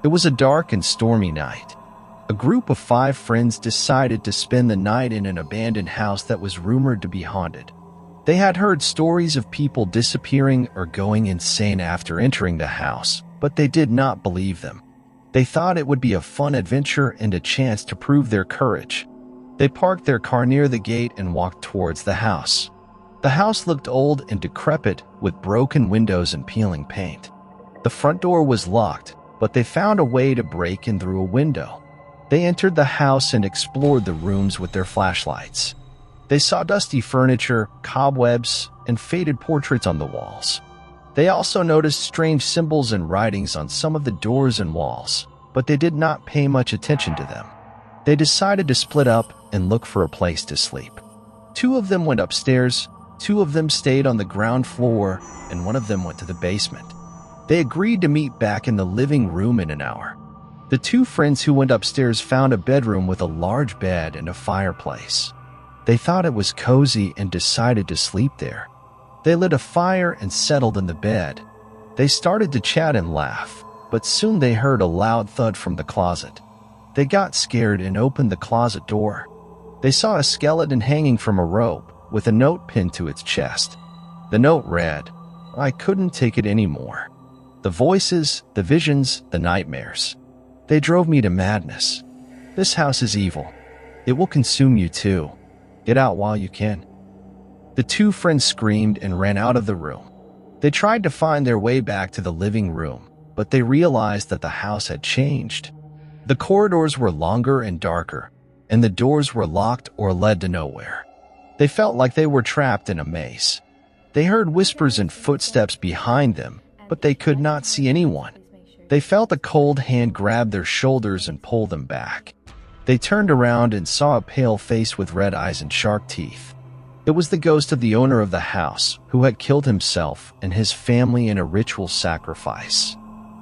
It was a dark and stormy night. A group of 5 friends decided to spend the night in an abandoned house that was rumored to be haunted. They had heard stories of people disappearing or going insane after entering the house, but they did not believe them. They thought it would be a fun adventure and a chance to prove their courage. They parked their car near the gate and walked towards the house. The house looked old and decrepit, with broken windows and peeling paint. The front door was locked, but they found a way to break in through a window. They entered the house and explored the rooms with their flashlights. They saw dusty furniture, cobwebs, and faded portraits on the walls. They also noticed strange symbols and writings on some of the doors and walls, but they did not pay much attention to them. They decided to split up and look for a place to sleep. 2 of them went upstairs, 2 of them stayed on the ground floor, and 1 of them went to the basement. They agreed to meet back in the living room in an hour. The 2 friends who went upstairs found a bedroom with a large bed and a fireplace. They thought it was cozy and decided to sleep there. They lit a fire and settled in the bed. They started to chat and laugh, but soon they heard a loud thud from the closet. They got scared and opened the closet door. They saw a skeleton hanging from a rope with a note pinned to its chest. The note read, "I couldn't take it anymore. The voices, the visions, the nightmares. They drove me to madness. This house is evil. It will consume you too. Get out while you can." The 2 friends screamed and ran out of the room. They tried to find their way back to the living room, but they realized that the house had changed. The corridors were longer and darker, and the doors were locked or led to nowhere. They felt like they were trapped in a maze. They heard whispers and footsteps behind them, but they could not see anyone. They felt a cold hand grab their shoulders and pull them back. They turned around and saw a pale face with red eyes and sharp teeth. It was the ghost of the owner of the house, who had killed himself and his family in a ritual sacrifice.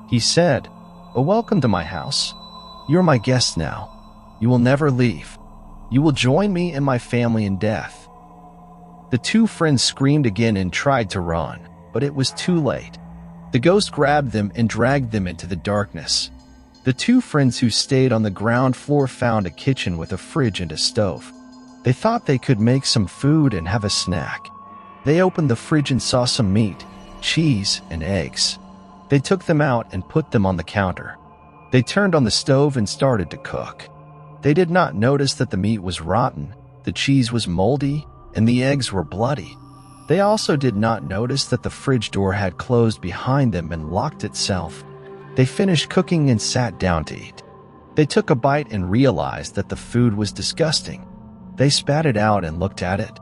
He said, "Oh, welcome to my house. You're my guest now. You will never leave. You will join me and my family in death." The 2 friends screamed again and tried to run, but it was too late. The ghost grabbed them and dragged them into the darkness. The 2 friends who stayed on the ground floor found a kitchen with a fridge and a stove. They thought they could make some food and have a snack. They opened the fridge and saw some meat, cheese, and eggs. They took them out and put them on the counter. They turned on the stove and started to cook. They did not notice that the meat was rotten, the cheese was moldy, and the eggs were bloody. They also did not notice that the fridge door had closed behind them and locked itself. They finished cooking and sat down to eat. They took a bite and realized that the food was disgusting. They spat it out and looked at it.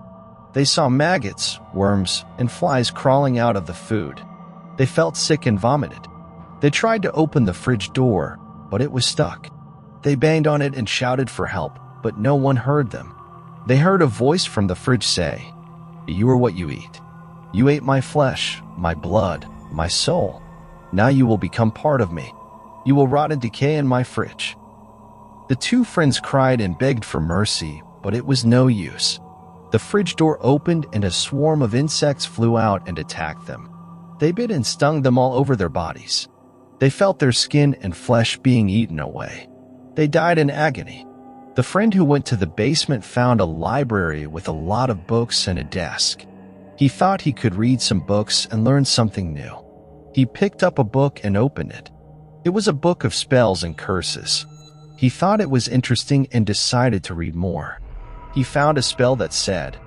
They saw maggots, worms, and flies crawling out of the food. They felt sick and vomited. They tried to open the fridge door, but it was stuck. They banged on it and shouted for help, but no one heard them. They heard a voice from the fridge say, "You are what you eat. You ate my flesh, my blood, my soul. Now you will become part of me. You will rot and decay in my fridge." The 2 friends cried and begged for mercy, but it was no use. The fridge door opened and a swarm of insects flew out and attacked them. They bit and stung them all over their bodies. They felt their skin and flesh being eaten away. They died in agony. The friend who went to the basement found a library with a lot of books and a desk. He thought he could read some books and learn something new. He picked up a book and opened it. It was a book of spells and curses. He thought it was interesting and decided to read more. He found a spell that said,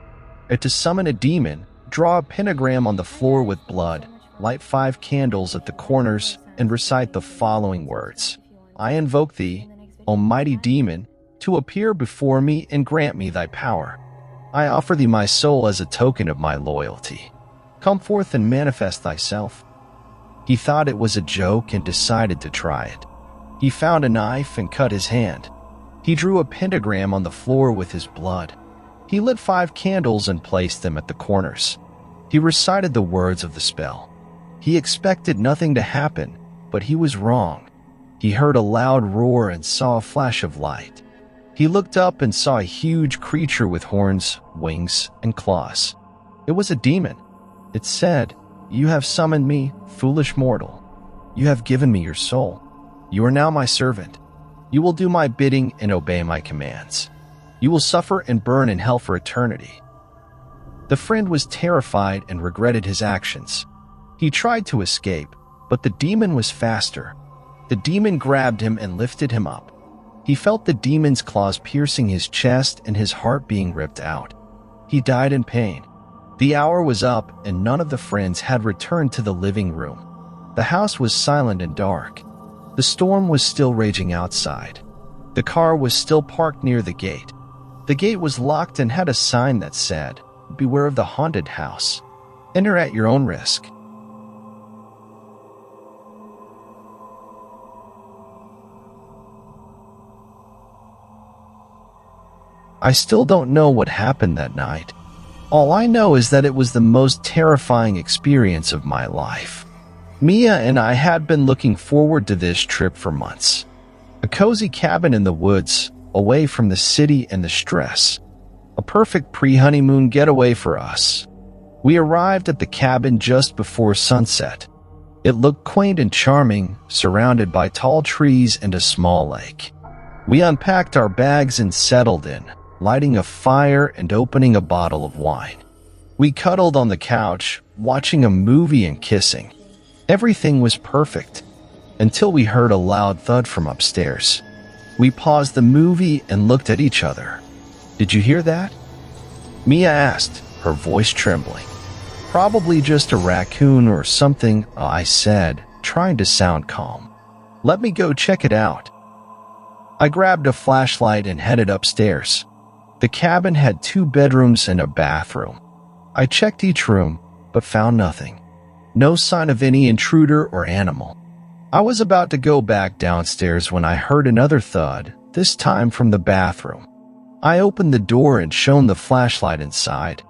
"To summon a demon, draw a pentagram on the floor with blood, light 5 candles at the corners, and recite the following words. I invoke thee, almighty demon, to appear before me and grant me thy power. I offer thee my soul as a token of my loyalty. Come forth and manifest thyself." He thought it was a joke and decided to try it. He found a knife and cut his hand. He drew a pentagram on the floor with his blood. He lit 5 candles and placed them at the corners. He recited the words of the spell. He expected nothing to happen, but he was wrong. He heard a loud roar and saw a flash of light. He looked up and saw a huge creature with horns, wings, and claws. It was a demon. It said, "You have summoned me, foolish mortal. You have given me your soul. You are now my servant. You will do my bidding and obey my commands. You will suffer and burn in hell for eternity." The friend was terrified and regretted his actions. He tried to escape, but the demon was faster. The demon grabbed him and lifted him up. He felt the demon's claws piercing his chest and his heart being ripped out. He died in pain. The hour was up and none of the friends had returned to the living room. The house was silent and dark. The storm was still raging outside. The car was still parked near the gate. The gate was locked and had a sign that said, "Beware of the haunted house. Enter at your own risk." I still don't know what happened that night. All I know is that it was the most terrifying experience of my life. Mia and I had been looking forward to this trip for months. A cozy cabin in the woods, away from the city and the stress. A perfect pre-honeymoon getaway for us. We arrived at the cabin just before sunset. It looked quaint and charming, surrounded by tall trees and a small lake. We unpacked our bags and settled in, lighting a fire and opening a bottle of wine. We cuddled on the couch, watching a movie and kissing. Everything was perfect, until we heard a loud thud from upstairs. We paused the movie and looked at each other. "Did you hear that?" Mia asked, her voice trembling. "Probably just a raccoon or something," I said, trying to sound calm. "Let me go check it out." I grabbed a flashlight and headed upstairs. The cabin had 2 bedrooms and a bathroom. I checked each room, but found nothing. No sign of any intruder or animal. I was about to go back downstairs when I heard another thud, this time from the bathroom. I opened the door and shone the flashlight inside.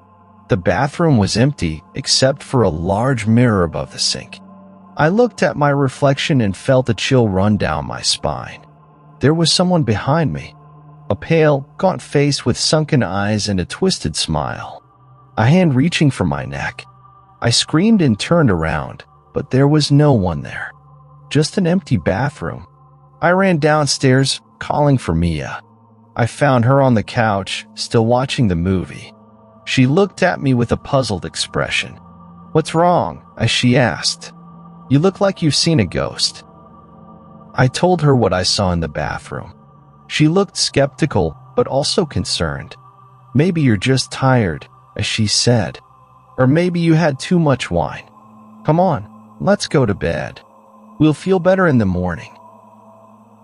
The bathroom was empty except for a large mirror above the sink. I looked at my reflection and felt a chill run down my spine. There was someone behind me. A pale, gaunt face with sunken eyes and a twisted smile. A hand reaching for my neck. I screamed and turned around, but there was no one there. Just an empty bathroom. I ran downstairs, calling for Mia. I found her on the couch, still watching the movie. She looked at me with a puzzled expression. "What's wrong?" she asked. "You look like you've seen a ghost." I told her what I saw in the bathroom. She looked skeptical, but also concerned. "Maybe you're just tired," she said. "Or maybe you had too much wine. Come on, let's go to bed. We'll feel better in the morning."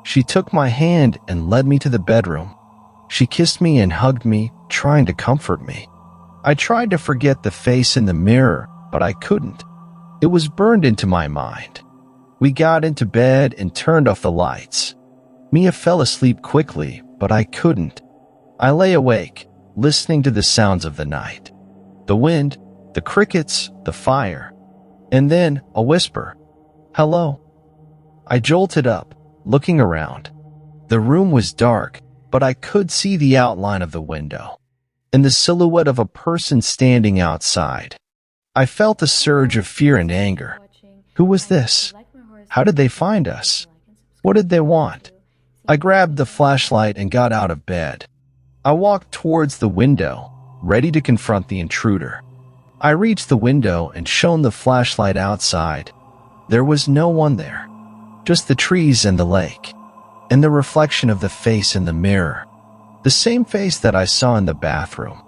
She took my hand and led me to the bedroom. She kissed me and hugged me, trying to comfort me. I tried to forget the face in the mirror, but I couldn't. It was burned into my mind. We got into bed and turned off the lights. Mia fell asleep quickly, but I couldn't. I lay awake, listening to the sounds of the night. The wind, the crickets, the fire. And then a whisper. "Hello." I jolted up, looking around. The room was dark, but I could see the outline of the window and the silhouette of a person standing outside. I felt a surge of fear and anger. Who was this? How did they find us? What did they want? I grabbed the flashlight and got out of bed. I walked towards the window, ready to confront the intruder. I reached the window and shone the flashlight outside. There was no one there, just the trees and the lake, and the reflection of the face in the mirror. The same face that I saw in the bathroom.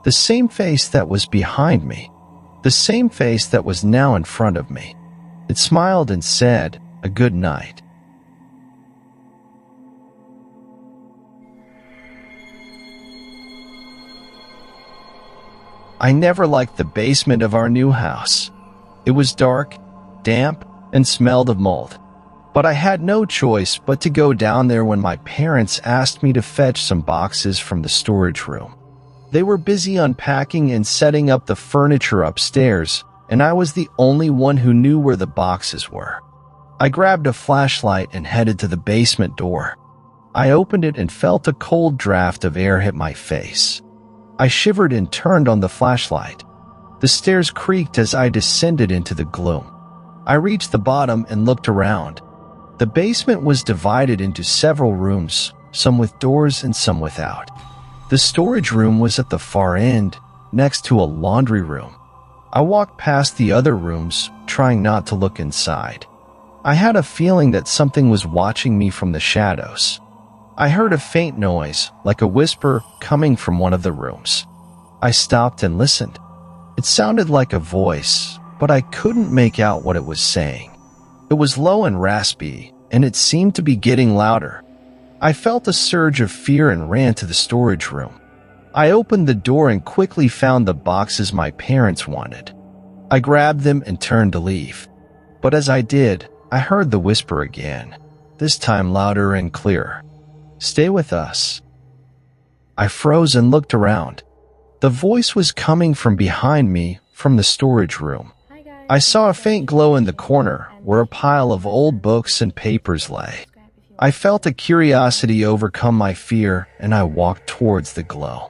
The same face that was behind me. The same face that was now in front of me. It smiled and said, "A good night." I never liked the basement of our new house. It was dark, damp, and smelled of mold. But I had no choice but to go down there when my parents asked me to fetch some boxes from the storage room. They were busy unpacking and setting up the furniture upstairs, and I was the only one who knew where the boxes were. I grabbed a flashlight and headed to the basement door. I opened it and felt a cold draft of air hit my face. I shivered and turned on the flashlight. The stairs creaked as I descended into the gloom. I reached the bottom and looked around. The basement was divided into several rooms, some with doors and some without. The storage room was at the far end, next to a laundry room. I walked past the other rooms, trying not to look inside. I had a feeling that something was watching me from the shadows. I heard a faint noise, like a whisper, coming from one of the rooms. I stopped and listened. It sounded like a voice, but I couldn't make out what it was saying. It was low and raspy, and it seemed to be getting louder. I felt a surge of fear and ran to the storage room. I opened the door and quickly found the boxes my parents wanted. I grabbed them and turned to leave. But as I did, I heard the whisper again, this time louder and clearer. "Stay with us." I froze and looked around. The voice was coming from behind me, from the storage room. I saw a faint glow in the corner, where a pile of old books and papers lay. I felt a curiosity overcome my fear, and I walked towards the glow.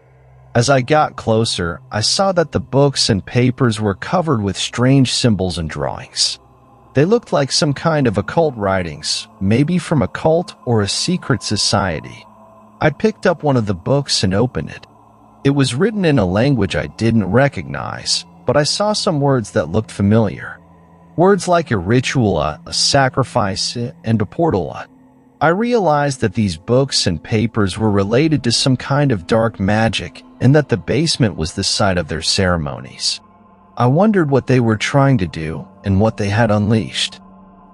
As I got closer, I saw that the books and papers were covered with strange symbols and drawings. They looked like some kind of occult writings, maybe from a cult or a secret society. I picked up one of the books and opened it. It was written in a language I didn't recognize, but I saw some words that looked familiar. Words like a ritual, a sacrifice, and a portal. I realized that these books and papers were related to some kind of dark magic and that the basement was the site of their ceremonies. I wondered what they were trying to do and what they had unleashed.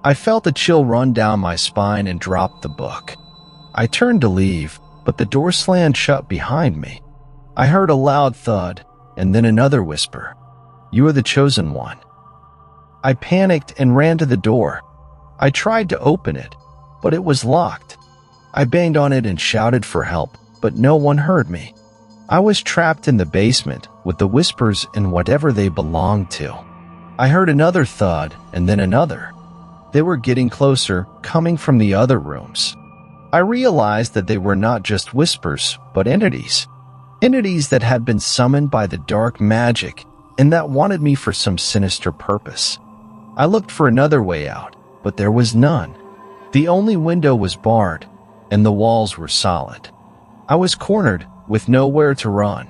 I felt a chill run down my spine and dropped the book. I turned to leave, but the door slammed shut behind me. I heard a loud thud and then another whisper, "You are the chosen one." I panicked and ran to the door. I tried to open it, but it was locked. I banged on it and shouted for help, but no one heard me. I was trapped in the basement with the whispers and whatever they belonged to. I heard another thud and then another. They were getting closer, coming from the other rooms. I realized that they were not just whispers, but entities. Entities that had been summoned by the dark magic and that wanted me for some sinister purpose. I looked for another way out, but there was none. The only window was barred, and the walls were solid. I was cornered, with nowhere to run.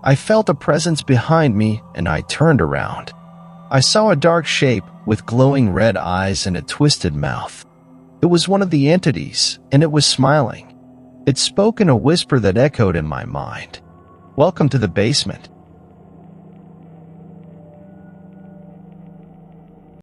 I felt a presence behind me, and I turned around. I saw a dark shape with glowing red eyes and a twisted mouth. It was one of the entities, and it was smiling. It spoke in a whisper that echoed in my mind. "Welcome to the basement.